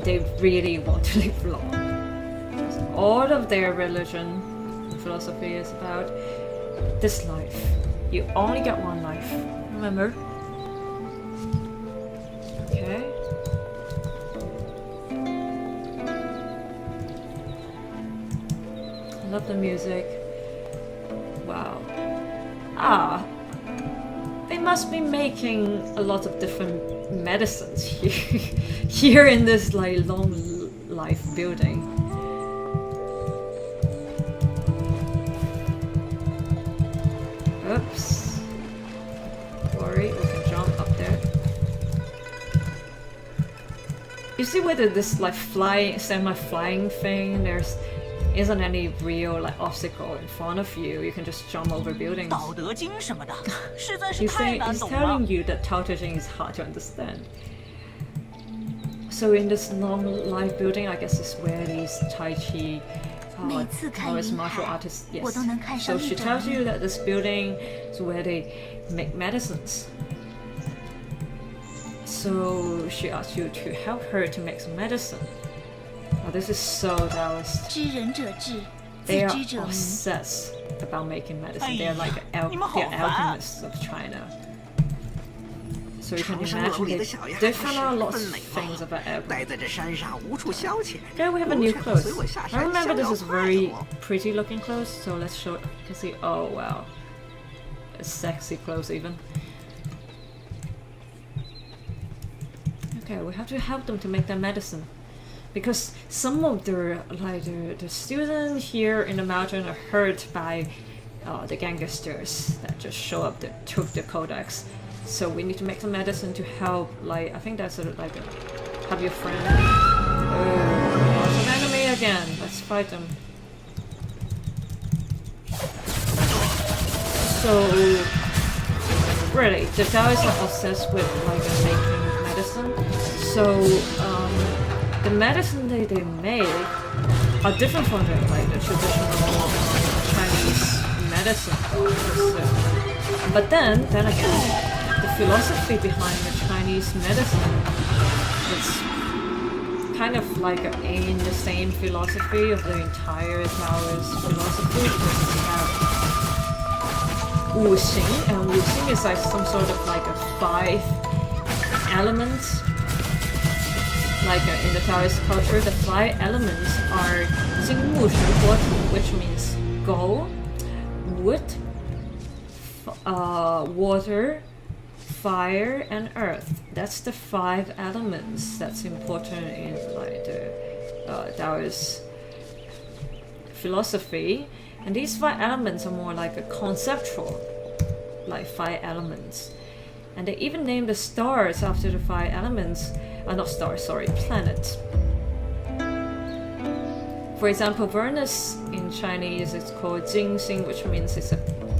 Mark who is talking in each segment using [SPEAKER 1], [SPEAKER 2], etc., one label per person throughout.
[SPEAKER 1] they really want to live long. All of their religion, philosophy is about this life. You only get one life, remember? Okay. I love the music. Wow. They must be making a lot of different medicines here in this like long life building. Oops. Worry, we can jump up there. You see whether this like semi-flying thing, there isn't any real like obstacle in front of you. You can just jump over buildings. He's telling you that Tao Te Ching is hard to understand. So in this long life building, I guess is where these Tai Chi Taoist martial artists, yes. So she tells you that this building is where they make medicines. So she asks you to help her to make some medicine. Oh, this is so Taoist. They are obsessed about making medicine. They are like the alchemists of China. So you can imagine they found out lots of things about alchemy. Okay, we have a new clothes. I remember this is very pretty looking clothes, so let's show it. You can see, oh wow. It's sexy clothes even. Okay, we have to help them to make their medicine. Because some of the students here in the mountain are hurt by the gangsters that just show up that took the codex. So we need to make some medicine to help. Like I think that's sort of like have your friend. Oh, it's an enemy again. Let's fight them. So really, the Taoists are obsessed with like making medicine. So the medicine they make are different from the traditional Chinese medicine. But then again, the philosophy behind the Chinese medicine is kind of like in the same philosophy of the entire Taoist philosophy, because we have Wu Xing, and Wu Xing is like some sort of like a 5 elements. Like in the Taoist culture, the 5 elements are Zhenwu, which means go, wood, water, fire, and earth. That's the 5 elements that's important in like the Taoist philosophy. And these 5 elements are more like a conceptual, like 5 elements. And they even name the stars after the 5 elements. Not stars, sorry, planets. For example, Venus in Chinese is called Jingxing, which means it's a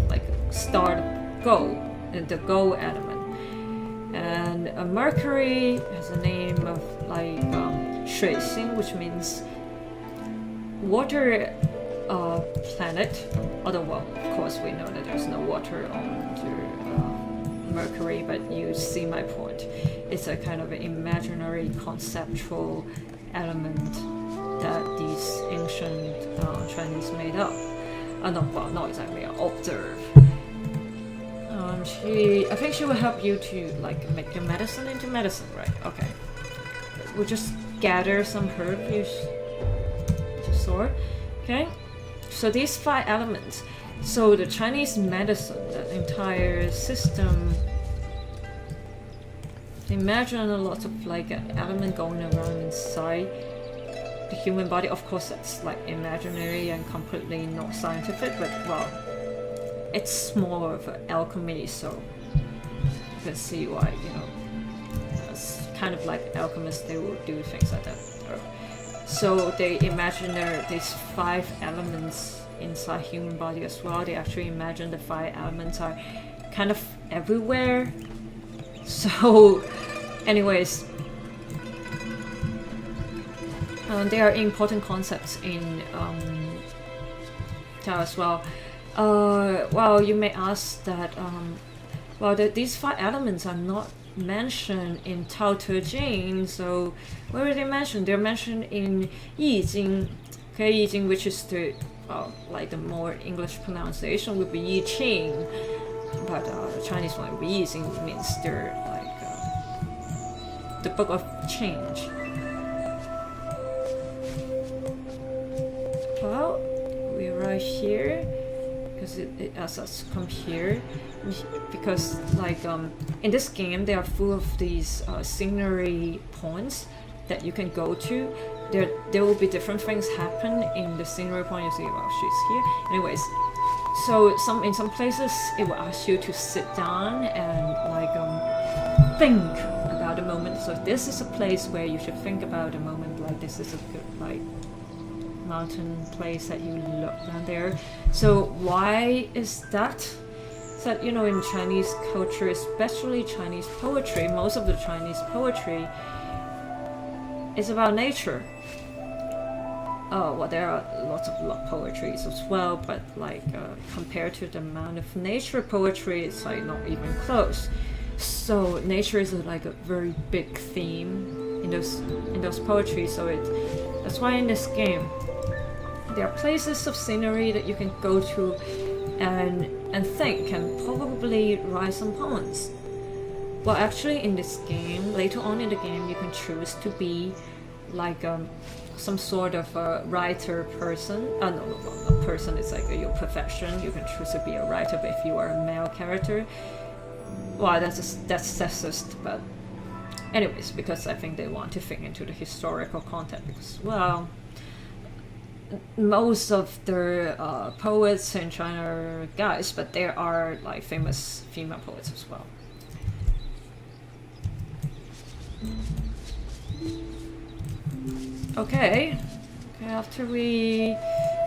[SPEAKER 1] like star go, the go element. And Mercury has a name of like Shui Xing, which means water planet. Although, well, of course, we know that there's no water on Mercury, but you see my point. It's a kind of an imaginary conceptual element that these ancient Chinese made up. Not exactly, observe. I think she will help you to like make your medicine into medicine, right? Okay. We'll just gather some herbs to sort. Okay. So these 5 elements. So the Chinese medicine, the entire system, imagine a lot of like an element going around inside the human body. Of course, that's like imaginary and completely not scientific, but well, it's more of an alchemy, so you can see why, it's kind of like alchemists, they will do things like that. So they imagine these 5 elements inside human body as well. They actually imagine the 5 elements are kind of everywhere. So anyways, they are important concepts in Tao as well. Well, you may ask that these 5 elements are not mentioned in Tao Te Ching. So where are they mentioned? They're mentioned in Yi Jing. Okay, Yi Jing, which is the like the more English pronunciation would be Yi Qing, but the Chinese one would be Yi Jing, means they're like the book of change. Well, we're right here because it asks us to come here, because like in this game they are full of these scenery points that you can go to. There will be different things happen in the scenery point. You see, well, she's here. Anyways, so in some places it will ask you to sit down and like think about the moment. So this is a place where you should think about a moment. Like this is a good like mountain place that you look down there. So why is that? So that, you know, in Chinese culture, especially Chinese poetry, most of the Chinese poetry is about nature. Oh, well, there are lots of poetries as well, but like compared to the amount of nature poetry, it's like not even close. So nature is like a very big theme in those poetry. So that's why in this game there are places of scenery that you can go to and think and probably write some poems. Well, actually in this game, later on in the game, you can choose to be like some sort of a writer person. No, a person is like your profession. You can choose to be a writer, but if you are a male character, well, that's sexist, but anyways, because I think they want to think into the historical content, because, well, most of the poets in China are guys, but there are like famous female poets as well. Okay, after we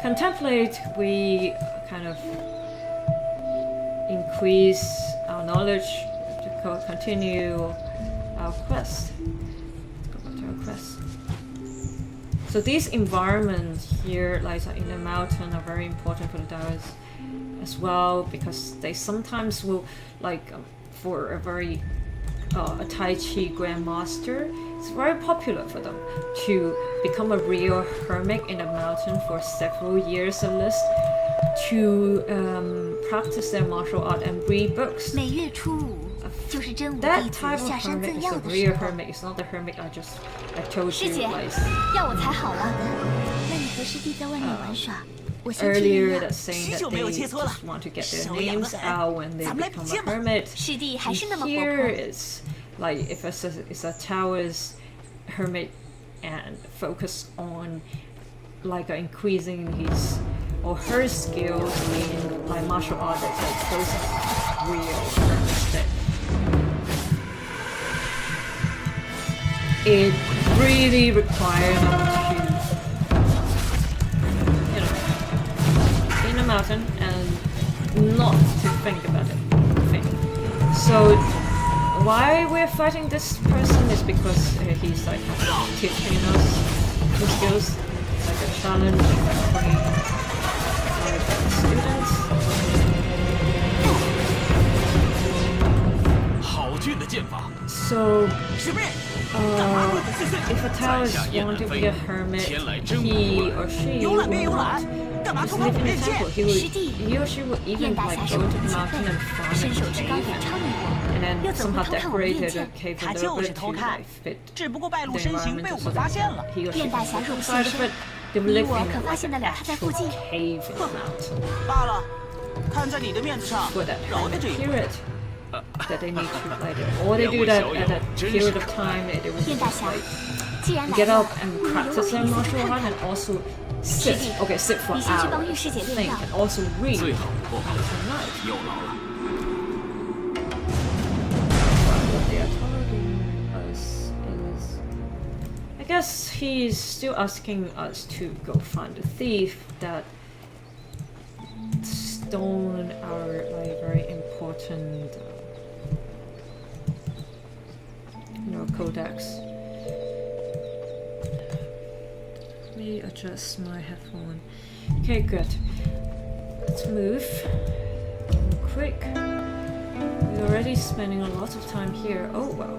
[SPEAKER 1] contemplate, we kind of increase our knowledge to continue our quest. Let's go back to our quest. So these environments here, like in the mountain, are very important for the Taoists as well, because they sometimes will, like, for a very a Tai Chi grandmaster, it's very popular for them to become a real hermit in the mountain for several years at least, to practice their martial art and read books. That type of hermit is a real hermit. It's not the hermit I told you like earlier, that's saying that they just want to get their names out when they become a hermit. Here it's like if it's a Taoist hermit and focus on like increasing his or her skills in like martial arts, like those are real hermits that it really requires them to, you know, be in a mountain and not to think about it. So why we're fighting this person is because he's like teaching us the skills, like a challenge for students. So if a Taoist wants to be a hermit, he or she will not just live in a temple. He or she will even like go to the mountain and find a cave and then somehow decorate a cave a little bit to like fit the environment so that he or she can live inside of it. They will live in like an actual cave in the mountain for that hermit period that they need to like it. Or they do that at that period of time they will just like get up and practice their martial art and also sit for hours, think, and also read at night. What they are telling us is, I guess he's still asking us to go find the thief that stole our like very important codex. Let me adjust my headphone. Okay, good. Let's move quick. We're already spending a lot of time here. Oh well.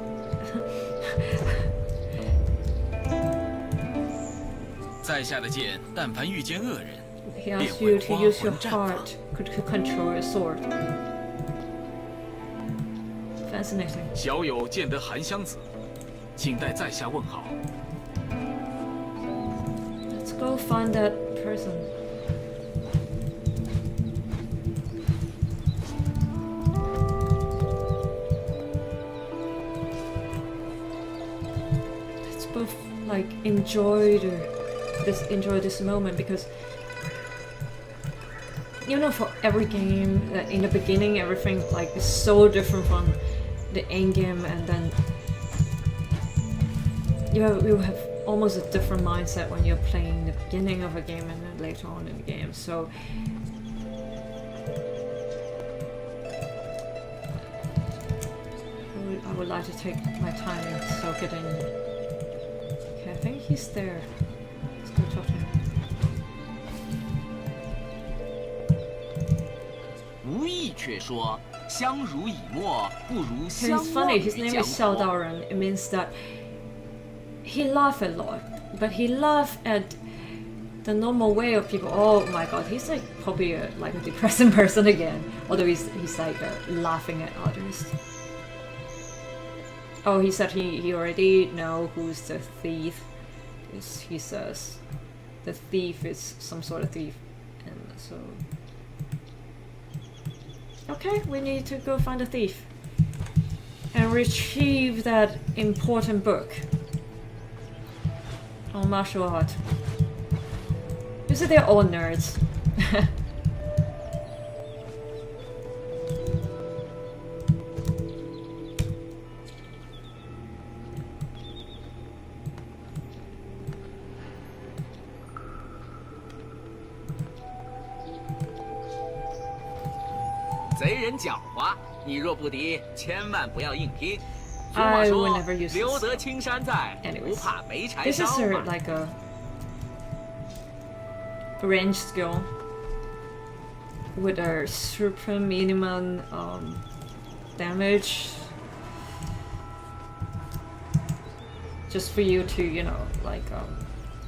[SPEAKER 1] He asks you to use your heart to control your sword. Fascinating.
[SPEAKER 2] 小友见得韩湘子，请代在下问好。
[SPEAKER 1] Let's go find that person. Let's both like enjoy this moment, because you know, for every game, in the beginning everything like is so different from the end game, and then you have almost a different mindset when you're playing the beginning of a game and then later on in the game. So I would like to take my time and soak it in. Okay, I think he's there. Let's go talk to him.
[SPEAKER 3] 无意却说，相濡以沫，不如
[SPEAKER 1] It's
[SPEAKER 3] 相
[SPEAKER 1] funny,
[SPEAKER 3] 忘
[SPEAKER 1] his
[SPEAKER 3] 于
[SPEAKER 1] name
[SPEAKER 3] 江
[SPEAKER 1] is Xiao
[SPEAKER 3] 湖。
[SPEAKER 1] Daoren. It means that he laughed a lot, but he laughed at the normal way of people. Oh my god, he's like probably like a depressing person again. Although he's like laughing at others. Oh, he said he already know who's the thief. He says the thief is some sort of thief, and so okay, we need to go find the thief and retrieve that important book on martial art. You see, they're all nerds.
[SPEAKER 3] 贼人狡猾，你若不敌，千万不要硬拼。俗
[SPEAKER 1] I
[SPEAKER 3] 话
[SPEAKER 1] will
[SPEAKER 3] 说
[SPEAKER 1] never use：“
[SPEAKER 3] 留
[SPEAKER 1] this.
[SPEAKER 3] 得青山在，
[SPEAKER 1] Anyways,
[SPEAKER 3] 不怕没柴
[SPEAKER 1] This
[SPEAKER 3] 烧
[SPEAKER 1] is
[SPEAKER 3] 嘛。”
[SPEAKER 1] like a range skill with a super minimum damage, just for you to, you know, like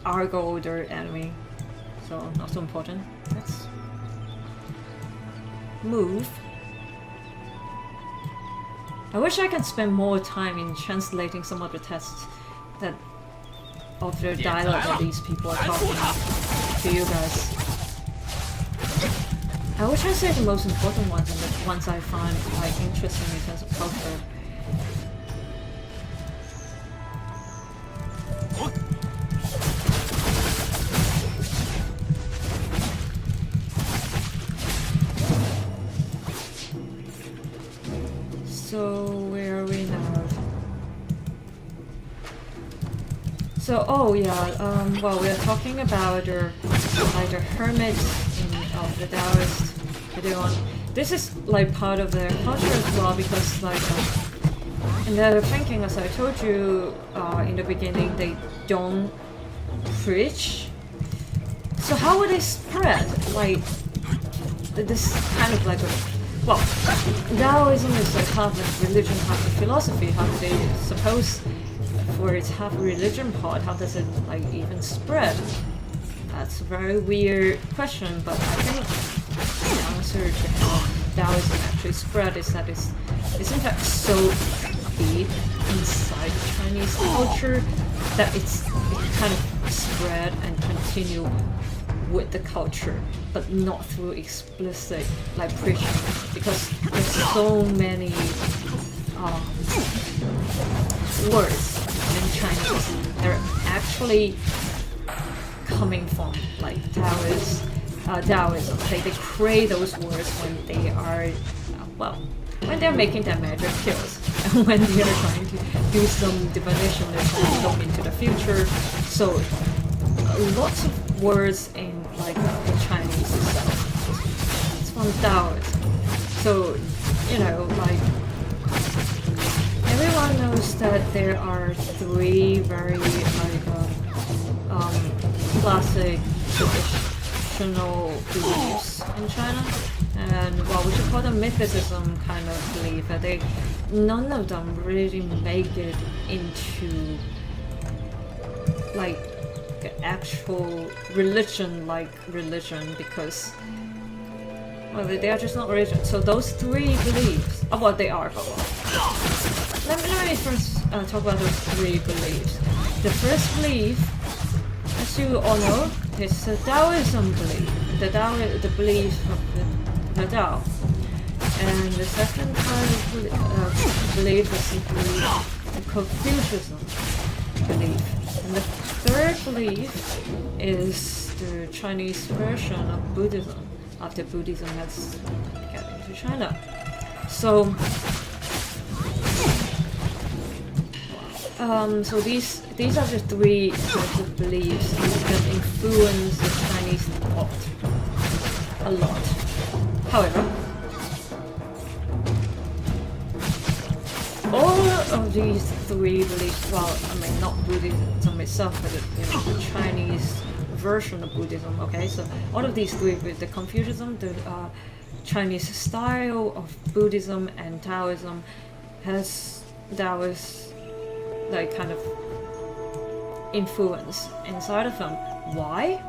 [SPEAKER 1] argo their enemy. So not so important. Let's move. I wish I could spend more time in translating some of the texts that of the dialogue that these people are talking to you guys. I wish I say the most important ones and the ones I find like interesting in terms of culture. So where are we now? So oh yeah, well we are talking about the hermits of the Taoist. This is like part of their culture as well, because like in their thinking, as I told you in the beginning, they don't preach. So how would they spread like this kind of like a well, Taoism is like half a religion, half a philosophy. How do they suppose for its half a religion part? How does it like even spread? That's a very weird question, but I think the answer to how Taoism actually spread is that it's in fact so deep inside the Chinese culture that it kind of spread and continue with the culture, but not through explicit like preaching, because there's so many words in Chinese that are actually coming from like Taoism. They create those words when they are when they're making their magic kills, and when they are trying to do some divination, they're trying to look into the future. So lots of words in like the Chinese itself. It's from Taoism. So you know, like everyone knows that there are three very like classic traditional beliefs in China, and well, we should call them mythicism kind of belief. That none of them really make it into like actual religion, because well, they are just not religion. So those three beliefs, what they are, but let me first talk about those three beliefs. The first belief, as you all know, is the Taoism belief, the belief of the Tao. And the second kind of belief is simply the Confucianism belief. And the third belief is the Chinese version of Buddhism, after Buddhism has gotten into China. So, so these are the three types of beliefs that influence the Chinese thought a lot. However, all of these three beliefs, well, I mean, not Buddhism itself, but the Chinese version of Buddhism, okay? So all of these three, with the Confucianism, the Chinese style of Buddhism, and Taoism, has Taoist like kind of influence inside of them. Why?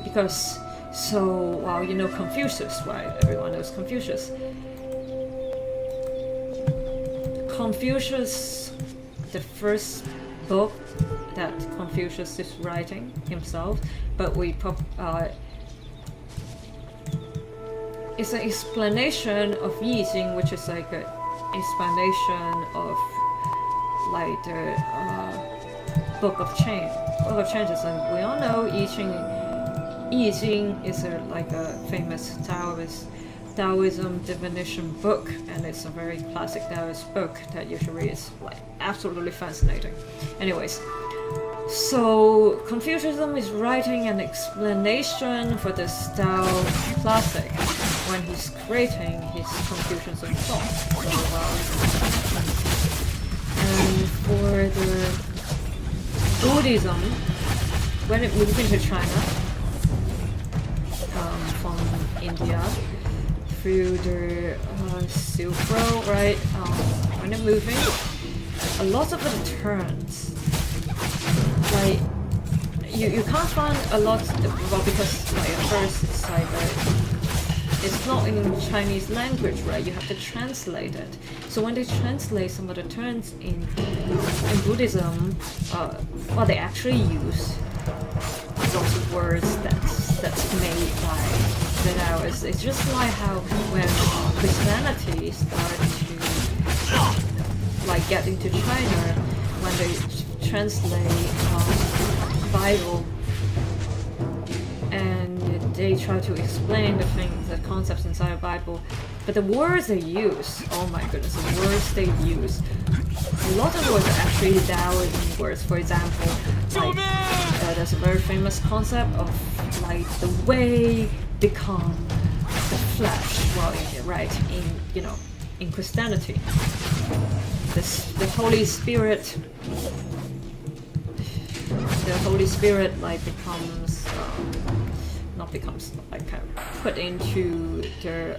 [SPEAKER 1] Because, so, well, you know Confucius, right? Everyone knows Confucius. Confucius, the first book that Confucius is writing himself, but it's an explanation of I Ching, which is like an explanation of like the Book of Change. Book of Change is like, we all know I Ching is like a famous Taoism divination book, and it's a very classic Taoist book that you should read. It's like absolutely fascinating. Anyways, so Confucianism is writing an explanation for this Tao classic when he's creating his Confucianism thought. And for the Buddhism, when it moved into China from India through the Silk Road, right? When it moving, a lot of the terms, like you can't find a lot. Well, because like at first it's like it's not in Chinese language, right? You have to translate it. So when they translate some of the terms in Buddhism, well, they actually use lots of words that's made by the Taoists. It's just like how when Christianity started to like get into China, when they translate Bible, and they try to explain the concepts inside the Bible, but the words they use, oh my goodness, the words they use, a lot of words are actually Taoism words. For example, like there's a very famous concept of like the way become the flesh. Well, right, in Christianity, the Holy Spirit. The Holy Spirit like becomes, put into the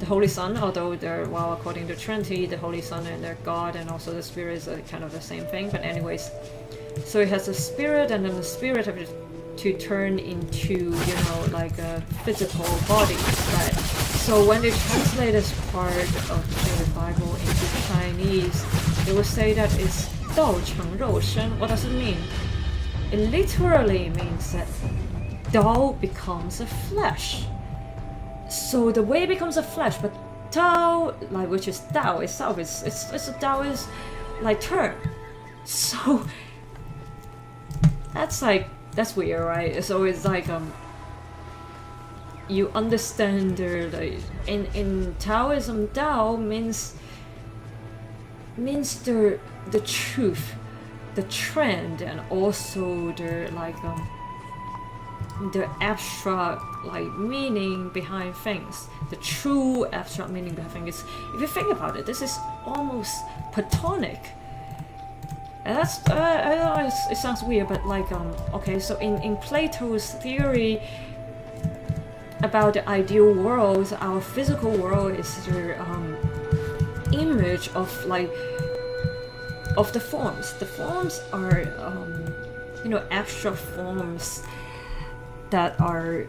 [SPEAKER 1] Holy Son, although according to Trinity, the Holy Son and their God and also the Spirit is kind of the same thing. But anyways, so it has a spirit, and then the spirit have to turn into, like a physical body, right? So when they translate this part of the Bible into Chinese, they will say that it's 道成肉身. What does it mean? It literally means that Tao becomes a flesh. So the way becomes a flesh, but Tao, like which is Tao itself, it's a Taoist like term. So that's weird, right? So it's like you understand in Taoism, Tao means the truth, the trend, and also the abstract meaning behind things. The true abstract meaning behind things. If you think about it, this is almost Platonic. And that's I know it sounds weird, but like okay, so in Plato's theory about the ideal world, our physical world is the image of like of the forms. The forms are abstract forms that are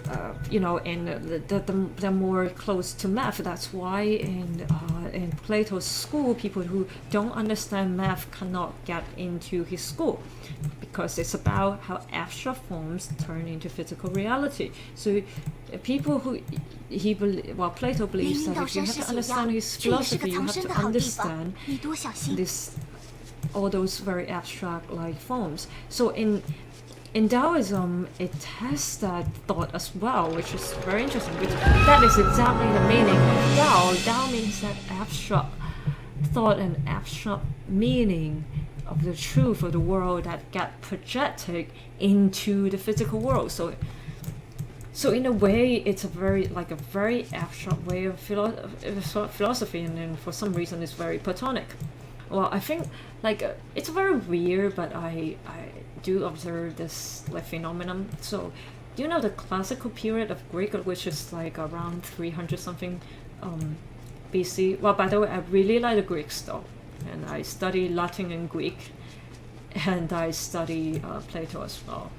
[SPEAKER 1] in they're more close to math. That's why in Plato's school, people who don't understand math cannot get into his school, because it's about how abstract forms turn into physical reality. So people who Plato believes that if you have to understand his philosophy, you have to understand all those very abstract like forms. So in Taoism, it has that thought as well, which is very interesting. That is exactly the meaning of Tao. Tao means that abstract thought and abstract meaning of the truth of the world that get projected into the physical world. So in a way, it's a very abstract way of philosophy, and then for some reason, it's very Platonic. Well, I think it's very weird, but I do observe this like phenomenon. So, do you know the classical period of Greek, which is like around 300 something BC? Well, by the way, I really like the Greeks though, and I study Latin and Greek, and I study Plato as well.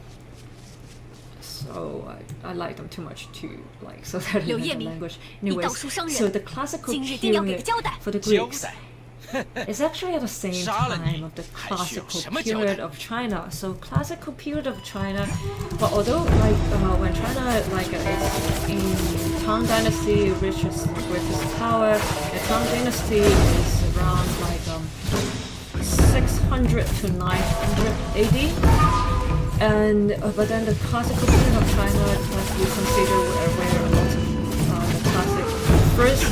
[SPEAKER 1] So I like them too much to like so that in the language. Anyways, so the classical period for the Greeks. It's actually at the same time of the classical period of China. So classical period of China, but although when China is in Tang Dynasty reaches the greatest power, the Tang Dynasty is around 600 to 900 AD. And but then the classical period of China, as we consider where a lot of the classic first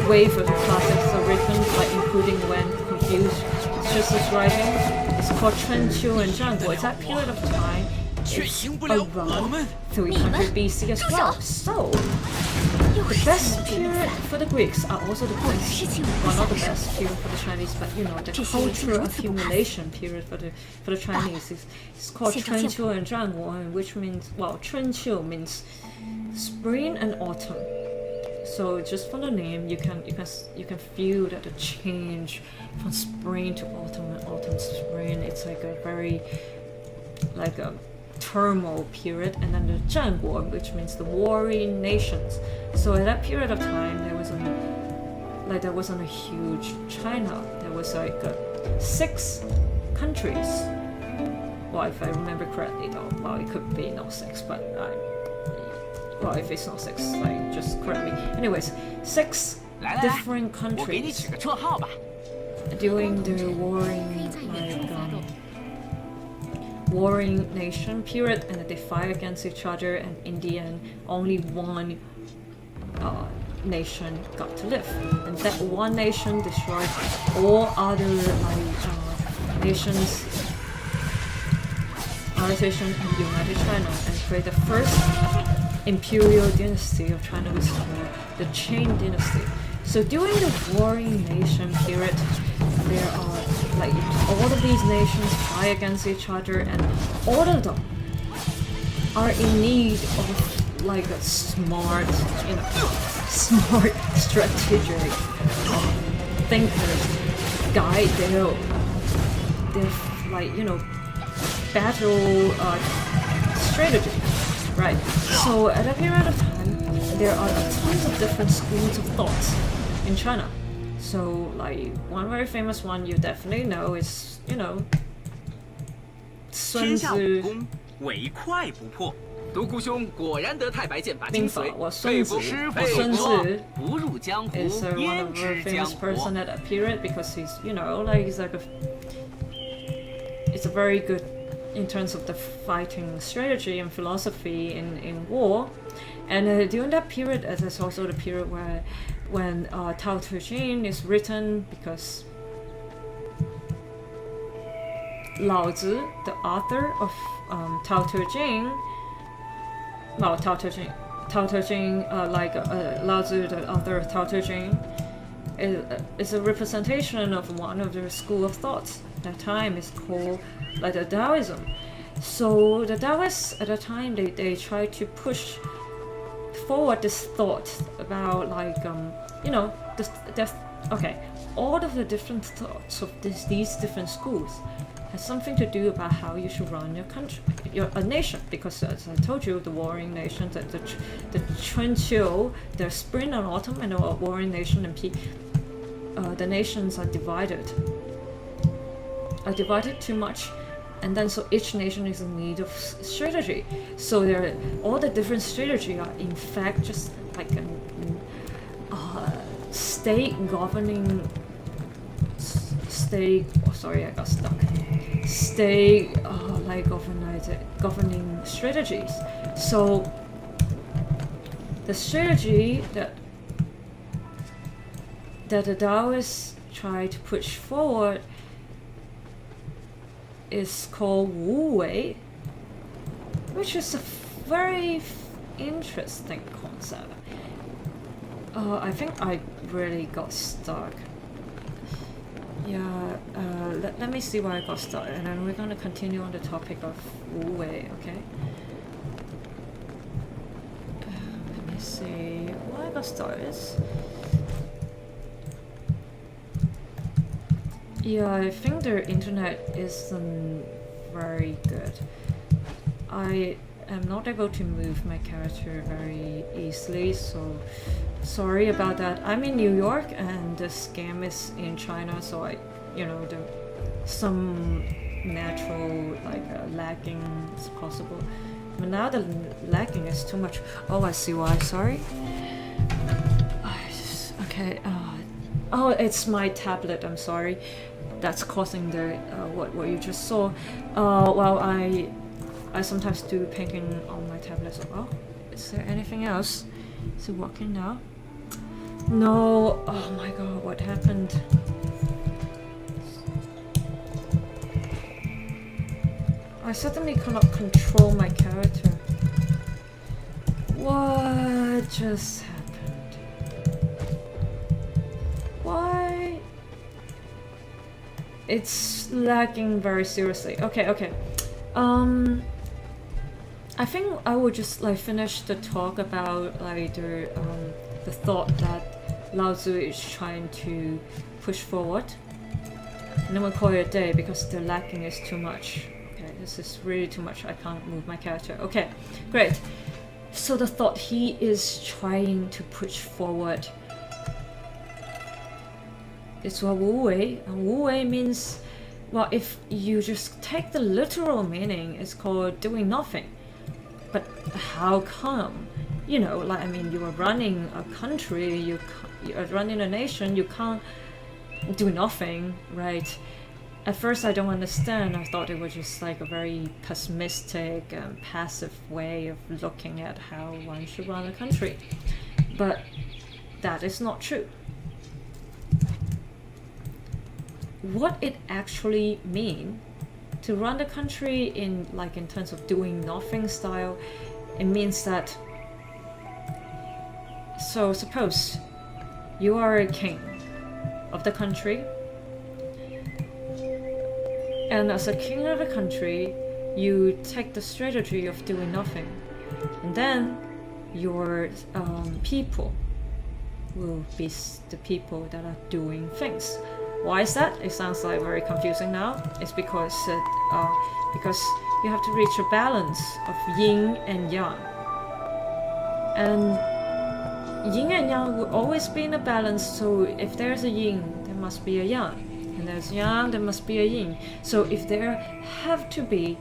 [SPEAKER 1] wave of the classics are written, like including when Confucius' writing, it's called Zhenwu and Zhenwu. It's that period of time. It's around 300 BC as well. So the best period for the Greeks are also the best. Well, not the best period for the Chinese, but the cultural accumulation period for the Chinese is called Zhenwu and Zhenwu, which means Zhenwu means spring and autumn. So just from the name, you can feel that the change from spring to autumn and autumn to spring. It's like a very a turmoil period, and then the Zhenwu, which means the warring nations. So at that period of time, there wasn't a huge China. There was 6 countries. Well, if I remember correctly, though, well, it could be not 6, but well, if it's not 6, just correct me. Anyways, 6 different countries during the warring nation period, and they fight against each other, and in the end, only one nation got to live, and that one nation destroyed all other nations. And united China and created the first imperial dynasty of China, which is called the Qing dynasty. So during the warring nation period, there are all of these nations fight against each other, and all of them are in need of a smart strategic thinkers guide their battle strategy, right? So at a period of time, there are tons of different schools of thoughts in China. So one very famous one you definitely know is Sun Tzu.
[SPEAKER 3] 唯快不破，独孤兄果然得太白剑法精髓，
[SPEAKER 1] 孙子
[SPEAKER 3] 师傅所说，不入江湖
[SPEAKER 1] is one
[SPEAKER 3] 焉
[SPEAKER 1] of the
[SPEAKER 3] 知江
[SPEAKER 1] famous
[SPEAKER 3] 湖。
[SPEAKER 1] person at that period because he's it's a very good in terms of the fighting strategy and philosophy in war. And during that period, as it's also the period when Tao Te Ching is written, because Laozi, the author of Tao Te Ching, Laozi, the author of Tao Te Ching, is a representation of one of the school of thoughts. that time is called like the Taoism. So the Taoists at the time they try to push forward this thought about like you know okay, all of the different thoughts of these different schools has something to do about how you should run your country, a nation, because as I told you, the warring nations, the Chunqiu, the spring and autumn, and the warring nation and the nations are divided too much, and then so each nation is in need of strategy. So all the different strategy are in fact just like a state governing state. Oh, sorry, I got stuck. State like governing strategies. So the strategy that the Taoists try to push forward is called Wu Wei, which is a very interesting concept. I think I really got stuck. Yeah, let me see where I got stuck, and then we're going to continue on the topic of Wu Wei, okay? Let me see where I got started. Yeah, I think their internet isn't very good. I am not able to move my character very easily, so sorry about that. I'm in New York and this game is in China, so some natural lagging is possible. But now the lagging is too much. Oh, I see why. Sorry. Okay. Oh, it's my tablet. I'm sorry. That's causing the what you just saw. Well, I sometimes do painting on my tablet. So, oh, is there anything else? Is it working now? No. Oh my god, what happened? I suddenly cannot control my character. What just happened? Why? It's lagging very seriously. Okay. I think I will just finish the talk about the thought that Laozi is trying to push forward, and then we'll call it a day because the lagging is too much. Okay, this is really too much. I can't move my character. Okay, great. So the thought he is trying to push forward is Wu Wei. Wu Wei means, well, if you just take the literal meaning, it's called doing nothing. But how come? You are running a country, you are running a nation, you can't do nothing, right? At first I don't understand. I thought it was just a very pessimistic and passive way of looking at how one should run a country. But that is not true. What it actually means to run the country in terms of doing nothing style, it means that, so suppose you are a king of the country, and as a king of the country you take the strategy of doing nothing, and then your people will be the people that are doing things. Why is that? It sounds very confusing now. It's because you have to reach a balance of yin and yang. And yin and yang will always be in a balance, so if there's a yin, there must be a yang. And there's yang, there must be a yin. So if there have to be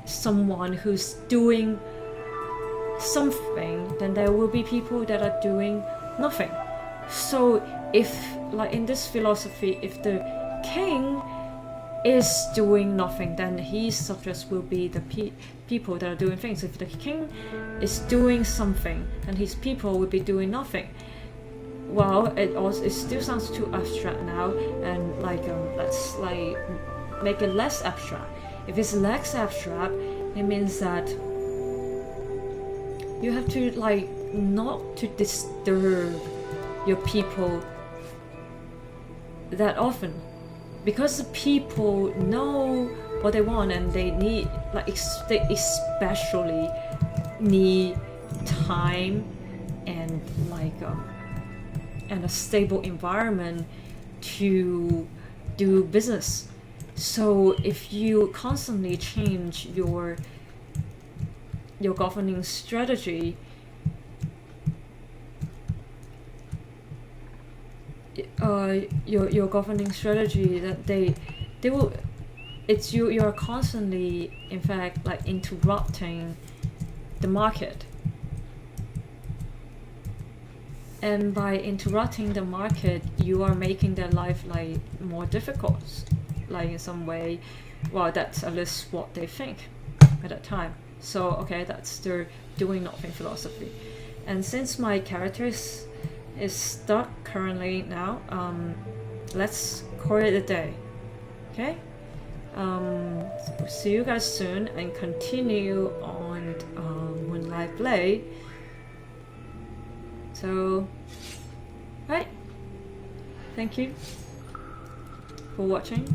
[SPEAKER 1] someone who's doing something, then there will be people that are doing nothing. So if, in this philosophy, if the king is doing nothing, then his subjects will be the people that are doing things. If the king is doing something, then his people will be doing nothing. Well, it still sounds too abstract now, and let's make it less abstract. If it's less abstract, it means that you have to not to disturb your people that often. because the people know what they want, and they need, like, they especially need time and like and a stable environment to do business. So if you constantly change your governing strategy, your governing strategy, that they will, it's you're constantly, in fact, like, interrupting the market. And by interrupting the market, you are making their life, like, more difficult, like, in some way. Well, that's at least what they think at that time. So okay, that's their doing nothing philosophy. And since my character is stuck currently now, let's call it a day. Okay, see you guys soon, and continue on Moonlight Blade. So, right, thank you for watching.